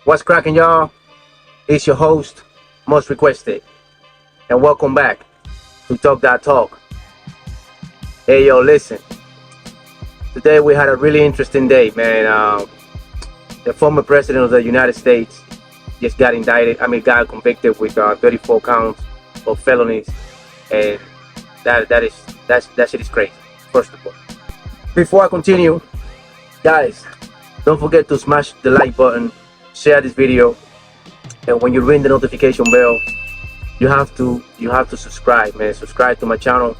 What's cracking, y'all? It's your host, Most Requested, and welcome back to Talk That Talk. Hey, yo, listen. Today we had a really interesting day, man. The former president of the United States just got got convicted with 34 counts of felonies, and that shit is crazy. First of all, before I continue, guys, don't forget to smash the like button, share this video, and when you ring the notification bell, you have to subscribe, man. Subscribe to my channel.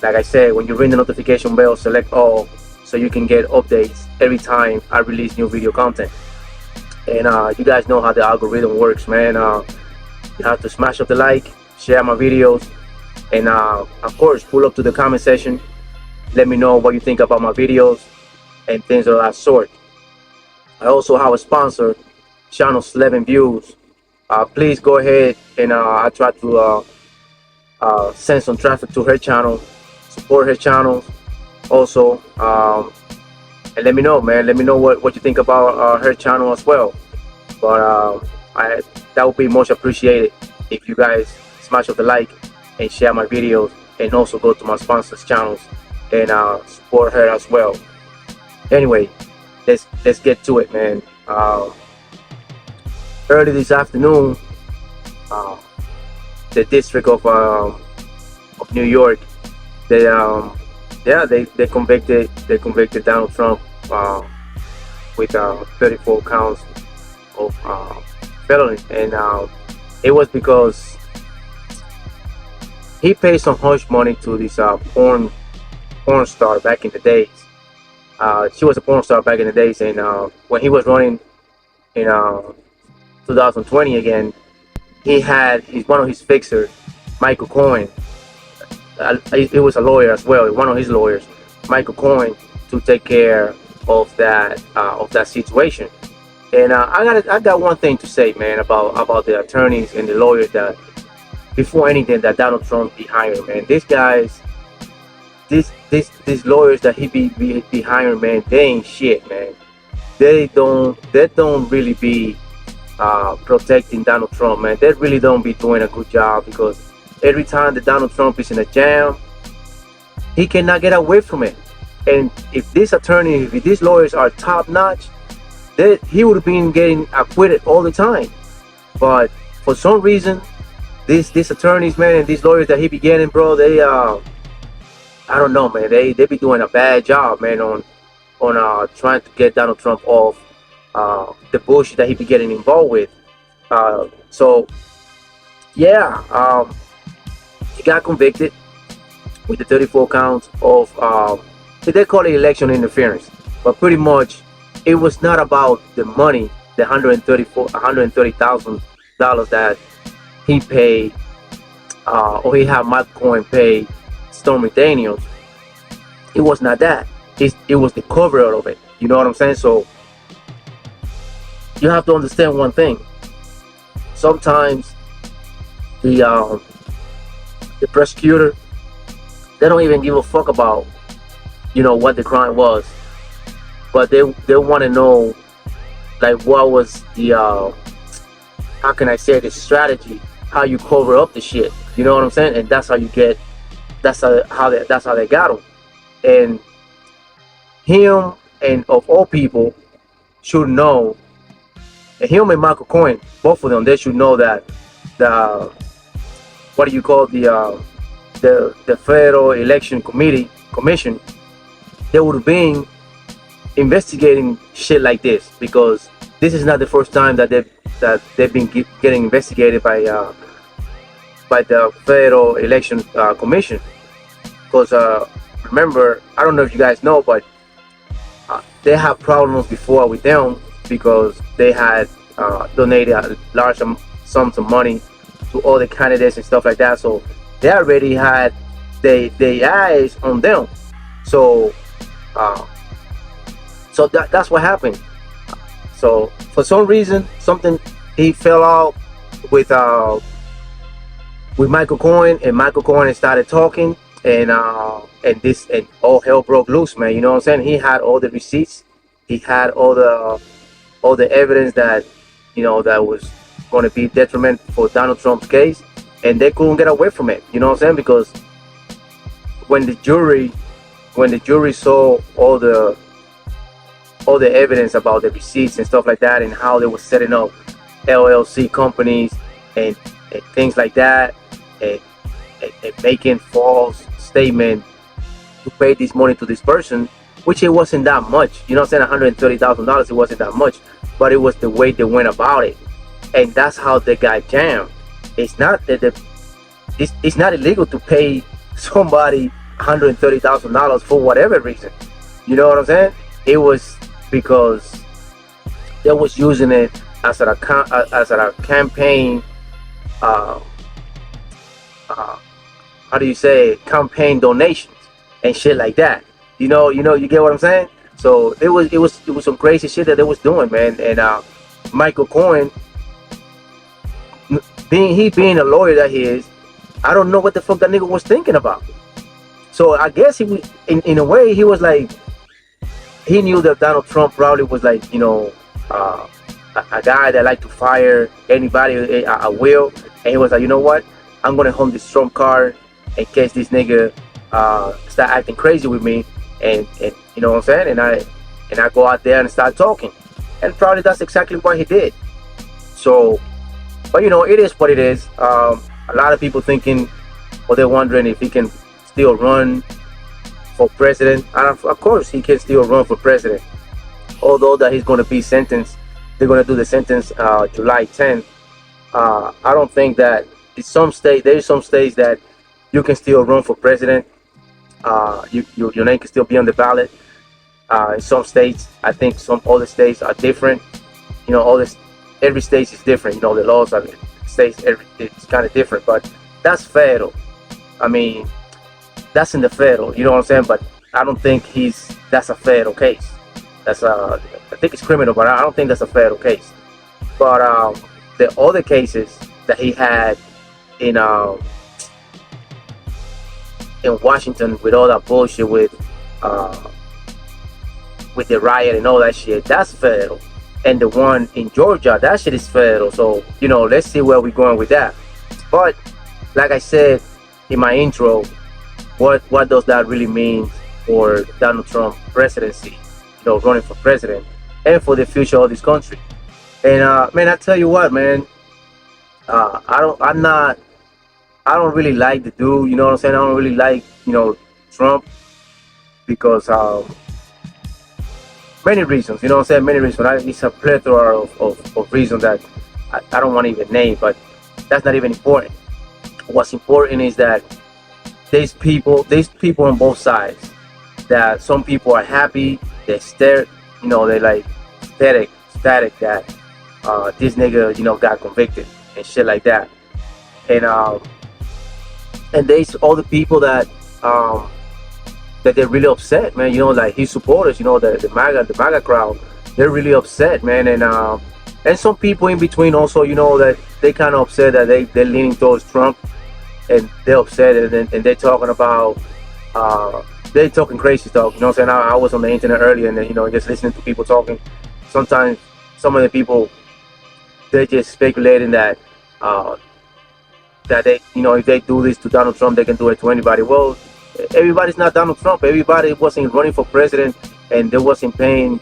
Like I said, when you ring the notification bell, select all so you can get updates every time I release new video content. And you guys know how the algorithm works, man. You have to smash up the like, share my videos, and of course, pull up to the comment section. Let me know what you think about my videos and things of that sort. I also have a sponsor, channel 11 Views. Please go ahead and I try to send some traffic to her channel, support her channel also, and let me know, man. Let me know what you think about her channel as well. But that would be much appreciated if you guys smash up the like and share my videos, and also go to my sponsors' channels and support her as well. Anyway, let's get to it, man. Early this afternoon, the district of New York, they convicted Donald Trump with 34 counts of felony, and it was because he paid some hush money to this porn star back in the days. She was a porn star back in the days, and when he was running in 2020 again, he had one of his fixers, Michael Cohen. It was a lawyer as well, one of his lawyers, Michael Cohen, to take care of that situation. And I got one thing to say, man, about the attorneys and the lawyers that, before anything, that Donald Trump be hiring, man. These guys, these lawyers that he be hiring, man, they ain't shit, man. They don't really be protecting Donald Trump, man. They really don't be doing a good job, because every time that Donald Trump is in a jam, he cannot get away from it. And if these lawyers are top notch, he would have been getting acquitted all the time. But for some reason, these attorneys, man, and these lawyers that he be getting, bro, they I don't know, man. They be doing a bad job, man, on trying to get Donald Trump off the bullshit that he be getting involved with. So yeah, he got convicted with the 34 counts of they call it election interference, but pretty much it was not about the money, the $130,000 that he paid, or he had Michael Cohen pay Stormy Daniels. It was not that. It was the cover of it. You know what I'm saying? So you have to understand one thing. Sometimes the prosecutor, they don't even give a fuck about, what the crime was, but they want to know, like, what was the how can I say, the strategy, how you cover up the shit. You know what I'm saying? And that's how they got him. And him, and of all people, should know, and him and Michael Cohen, both of them, they should know that the Federal Election Commission, they would have been investigating shit like this, because this is not the first time that they've been getting investigated by the Federal Election Commission. Because remember, I don't know if you guys know, but they have problems before with them, because they had donated large sums of money to all the candidates and stuff like that. So they already had their eyes on them. So that's what happened. So for some reason, he fell out with Michael Cohen, and Michael Cohen started talking, and all hell broke loose, man. You know what I'm saying? He had all the receipts, he had all the evidence that that was going to be detriment for Donald Trump's case, and they couldn't get away from it. You know what I'm saying? Because when the jury saw all the evidence about the receipts and stuff like that, and how they were setting up LLC companies and things like that, and, and making false statements to pay this money to this person, which it wasn't that much. You know what I'm saying? $130,000, it wasn't that much, but it was the way they went about it, and that's how they got jammed. It's not that it's not illegal to pay somebody $130,000 for whatever reason. You know what I'm saying? It was because they was using it as a campaign. How do you say it? Campaign donations and shit like that. You get what I'm saying? So it was some crazy shit that they was doing, man. And Michael Cohen, being a lawyer that he is, I don't know what the fuck that nigga was thinking about. So I guess he was, in a way, he was like, he knew that Donald Trump probably was like, a guy that liked to fire anybody at will, and he was like, you know what? I'm gonna hold this Trump card in case this nigga start acting crazy with me, and you know what I'm saying? And I go out there and start talking, and probably that's exactly what he did. So, but it is what it is. A lot of people thinking, or they're wondering if he can still run for president. And of course, he can still run for president. Although that he's going to be sentenced, they're going to do the sentence July 10th. I don't think that there's some states that you can still run for president. Your name can still be on the ballot. In some states, I think some other states are different. Every state is different. The laws of states, it's kind of different. But that's federal. I mean, that's in the federal. You know what I'm saying? But I don't think that's a federal case. I think it's criminal, but I don't think that's a federal case. But the other cases that he had in Washington with all that bullshit with the riot and all that shit, that's federal. And the one in Georgia, that shit is federal. So let's see where we're going with that. But like I said in my intro, what does that really mean for Donald Trump presidency? Running for president and for the future of this country. And man, I tell you what, man, I don't really like the dude. You know what I'm saying? I don't really like Trump because many reasons. You know what I'm saying? Many reasons. It's a plethora of reasons that I don't want to even name, but that's not even important. What's important is that there's people on both sides. That some people are happy, they're they're like static that this nigga got convicted and shit like that. And there's all the people that they're really upset, man. Like his supporters, the MAGA crowd, they're really upset, man. And some people in between also, that they kind of upset that they're leaning towards Trump, and they're upset, and they're talking about they're talking crazy stuff. You know what I'm saying? I was on the internet earlier, and just listening to people talking. Sometimes some of the people, they're just speculating that they, if they do this to Donald Trump, they can do it to anybody. Well, everybody's not Donald Trump. Everybody wasn't running for president, and they wasn't paying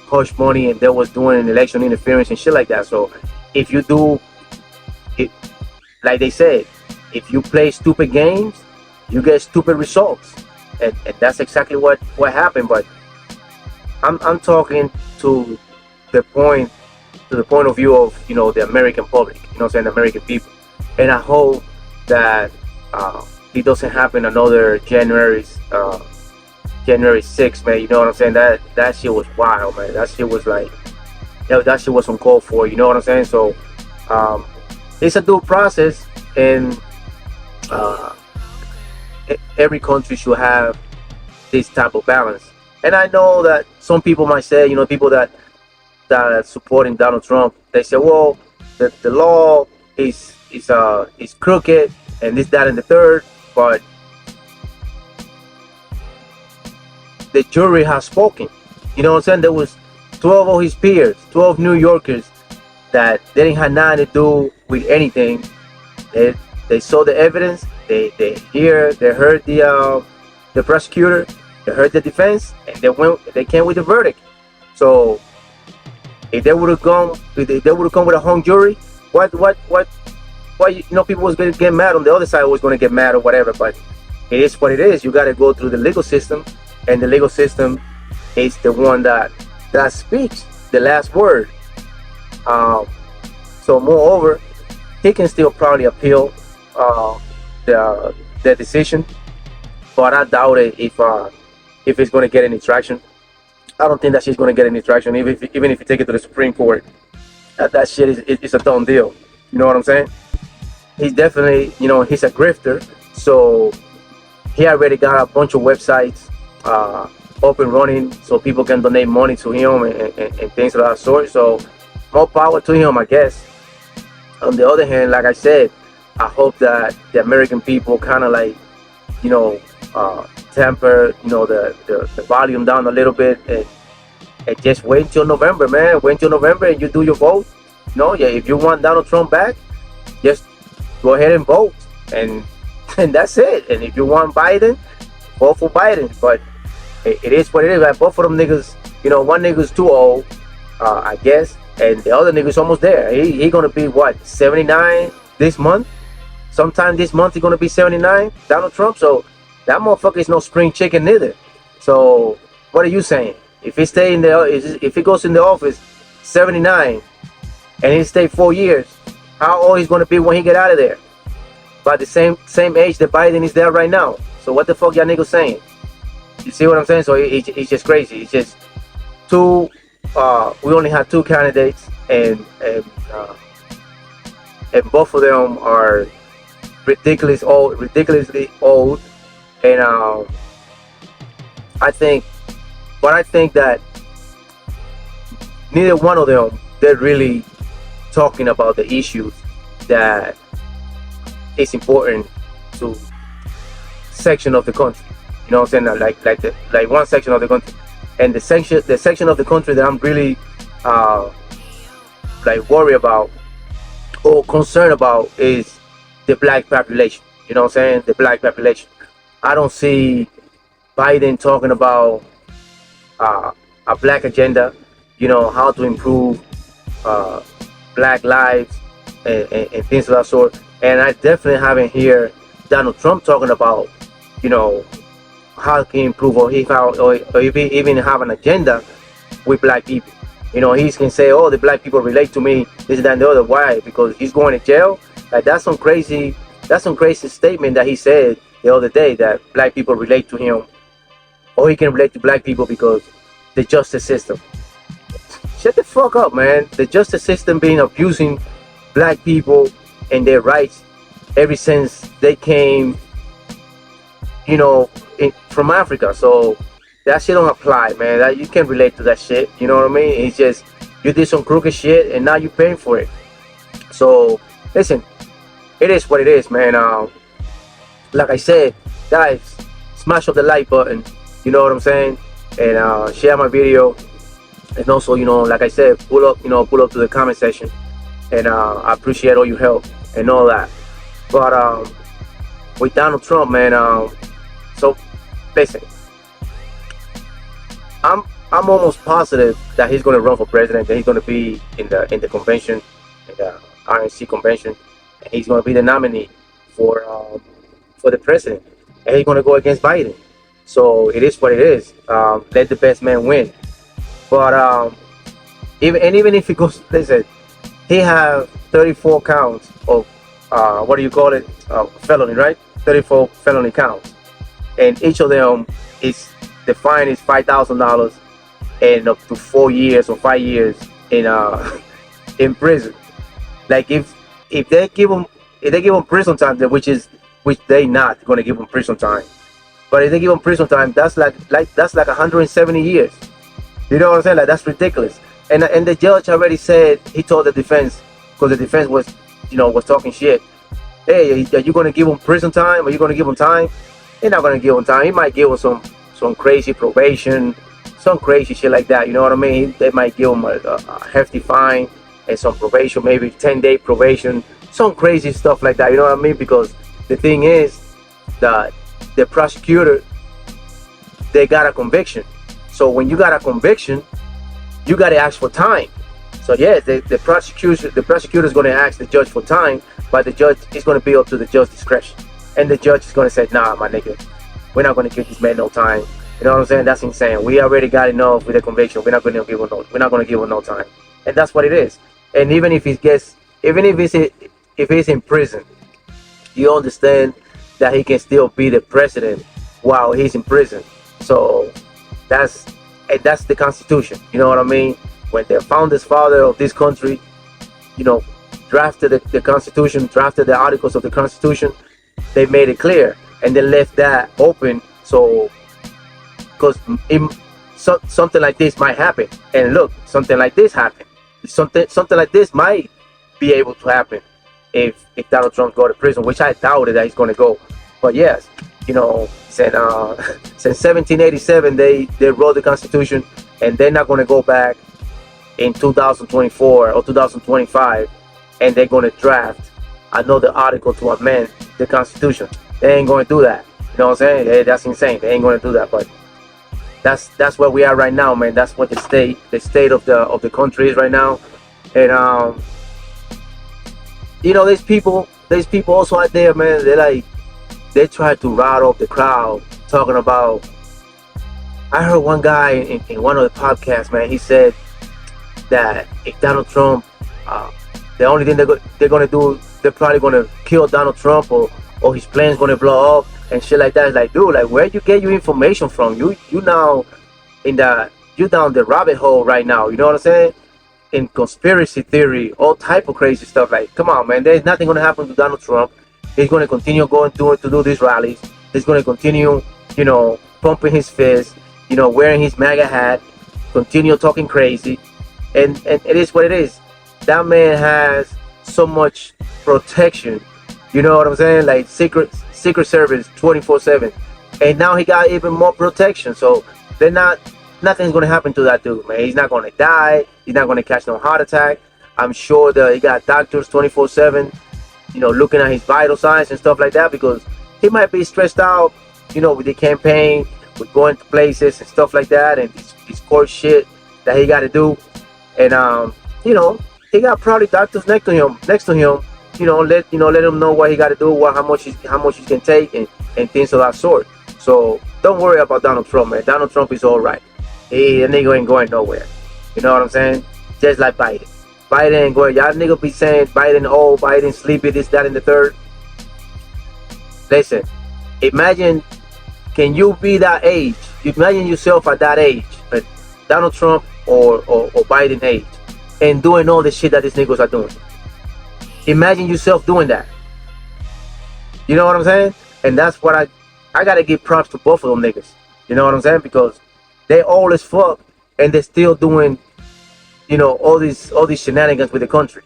hush money, and they was doing election interference and shit like that. So if you do it, like they said, if you play stupid games, you get stupid results. And that's exactly what happened. But I'm talking to the point of view of the American public, the American people, and I hope that it doesn't happen another January 6th, man. You know what I'm saying? That shit was wild, man. That shit was like that shit was uncalled for. You know what I'm saying? So it's a due process, and every country should have this type of balance. And I know that some people might say, people that are supporting Donald Trump, they say, well, the law is crooked and this, that, and the third, but the jury has spoken. You know what I'm saying? There was 12 of his peers, 12 New Yorkers that they didn't have nothing to do with anything. They saw the evidence. They heard the prosecutor, they heard the defense, and they came with the verdict. So if they would have gone, if they would have come with a hung jury, why people was going to get mad on the other side, was going to get mad or whatever. But it is what it is. You got to go through the legal system, and the legal system is the one that speaks the last word. So moreover, he can still probably appeal the decision, but I doubt it if it's going to get any traction. I don't think that she's going to get any traction, even if you take it to the Supreme Court. That shit is a done deal. You know what I'm saying? He's definitely, he's a grifter. So he already got a bunch of websites up and running, so people can donate money to him and things of that sort. So more power to him, I guess. On the other hand, like I said, I hope that the American people kind of like, temper, the volume down a little bit, and just wait until November, man. Wait until November and you do your vote. If you want Donald Trump back, just go ahead and vote, and that's it. And if you want Biden, vote for Biden. But it is what it is. Like, both of them niggas, one nigga's too old, I guess, and the other nigga's almost there. He gonna be what, 79 this month? Sometime this month he's gonna be 79, Donald Trump. So that motherfucker is no spring chicken neither. So what are you saying? If he goes in the office 79 and he stay 4 years, how old he's gonna be when he get out of there? By the same age that Biden is there right now. So what the fuck y'all niggas saying? You see what I'm saying? So it's just crazy. It's just two. We only have two candidates, and both of them are ridiculously old, and I think that neither one of them, they're really talking about the issues that is important to section of the country. You know what I'm saying? Like one section of the country, and the section of the country that I'm really worried about or concerned about is the black population. You know what I'm saying? The black population. I don't see Biden talking about a black agenda. How to improve black lives and things of that sort. And I definitely haven't heard Donald Trump talking about, how he can improve or if he even have an agenda with black people. He can say, oh, the black people relate to me, this, that, and the other. Why? Because he's going to jail? Like, that's some crazy statement that he said the other day, that black people relate to him, or he can relate to black people because the justice system. Shut the fuck up, man. The justice system been abusing black people and their rights ever since they came, from Africa. So that shit don't apply, man. You can't relate to that shit. You know what I mean? It's just, you did some crooked shit and now you're paying for it. So listen, it is what it is, man. Like I said, guys, smash up the like button. You know what I'm saying? And share my video. And also, like I said, pull up to the comment section. And I appreciate all your help and all that. But with Donald Trump, man, so listen, I'm almost positive that he's gonna run for president, that he's gonna be in the convention, in the RNC convention, and he's gonna be the nominee for the president, and he's gonna go against Biden. So it is what it is. Let the best man win. But even if he goes, listen, he have 34 counts of felony, right? 34 felony counts, and each of them is, the fine is $5,000 and up to 4 years or 5 years in prison. Like, if they give him prison time, which they not gonna give him prison time, but if they give him prison time, that's like 170 years. You know what I'm saying? Like, that's ridiculous. And the judge already said, he told the defense, because the defense was talking shit. Hey, are you gonna give him prison time? Are you gonna give him time? They're not gonna give him time. He might give him some crazy probation, some crazy shit like that. You know what I mean? They might give him a hefty fine, and some probation, maybe 10-day probation, some crazy stuff like that. You know what I mean? Because the thing is that the prosecutor, they got a conviction. So when you got a conviction, you got to ask for time. So yeah, the prosecutor is going to ask the judge for time, but the judge is going to be up to the judge's discretion, and the judge is going to say, nah, my nigga, we're not going to give this man no time. You know what I'm saying? That's insane. We already got enough with the conviction. We're not going to give him no time, and that's what it is. And even if he's in prison, you understand that he can still be the president while he's in prison. So that's the Constitution. You know what I mean? When the founders father of this country, drafted the Constitution, drafted the articles of the Constitution, they made it clear, and they left that open. So, because something like this might happen, and look, something like this happened. Something like this might be able to happen if Donald Trump go to prison, which I doubted that he's going to go. But yes, since 1787 they wrote the Constitution, and they're not going to go back in 2024 or 2025, and they're going to draft another article to amend the Constitution. They ain't going to do that. You know what I'm saying? That's insane. They ain't going to do that. But that's where we are right now, man. That's what the state of the country is right now. And there's people also out there, man. They try to rile up the crowd talking about. I heard one guy in one of the podcasts, man. He said that if Donald Trump, the only thing they're gonna do, they're probably gonna kill Donald Trump, or his plane's gonna blow up and shit like that. It's like, dude, like, where you get your information from? You now you down the rabbit hole right now. You know what I'm saying? In conspiracy theory, all type of crazy stuff. Like, come on, man. There's nothing gonna happen to Donald Trump. He's gonna continue going to do these rallies. He's gonna continue, pumping his fist, wearing his MAGA hat, continue talking crazy. And it is what it is. That man has so much protection. You know what I'm saying? Like Secret Service 24/7. And now he got even more protection. So nothing's gonna happen to that dude, man. He's not gonna die. He's not gonna catch no heart attack. I'm sure that he got doctors 24/7, looking at his vital signs and stuff like that, because he might be stressed out, with the campaign, with going to places and stuff like that, and this court shit that he got to do. And he got probably doctors next to him, let him know what he got to do, how much he can take, and things of that sort. So don't worry about Donald Trump, man. Donald Trump is all right. The nigga ain't going nowhere. You know what I'm saying? Just like Biden. Biden ain't going. Y'all nigga be saying Biden old, Biden sleepy, this, that, and the third. Listen, imagine, can you be that age? Imagine yourself at that age, Donald Trump or Biden age, and doing all the shit that these niggas are doing. Imagine yourself doing that. You know what I'm saying? And that's what I gotta give props to both of them niggas. You know what I'm saying? Because they old as fuck, and they're still doing, all these shenanigans with the country.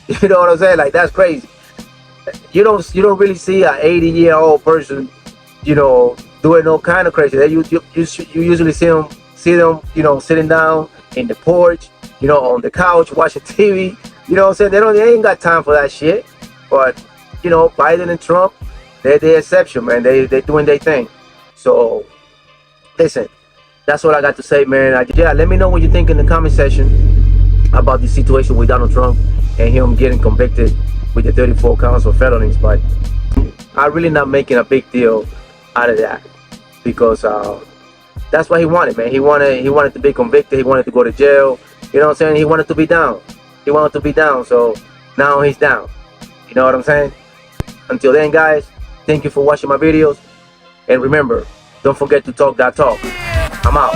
You know what I'm saying? Like, that's crazy. You don't really see an 80-year-old person, doing all kind of crazy. You usually see them, sitting down in the porch, on the couch watching TV. You know what I'm saying? They ain't got time for that shit. But Biden and Trump, they're the exception, man. They doing their thing. So listen, that's all I got to say, man. Let me know what you think in the comment section about the situation with Donald Trump and him getting convicted with the 34 counts of felonies. But I'm really not making a big deal out of that, because that's what he wanted, man. He wanted to be convicted. He wanted to go to jail. You know what I'm saying? He wanted to be down. So now he's down. You know what I'm saying? Until then, guys, thank you for watching my videos. And remember, don't forget to talk that talk. I'm out.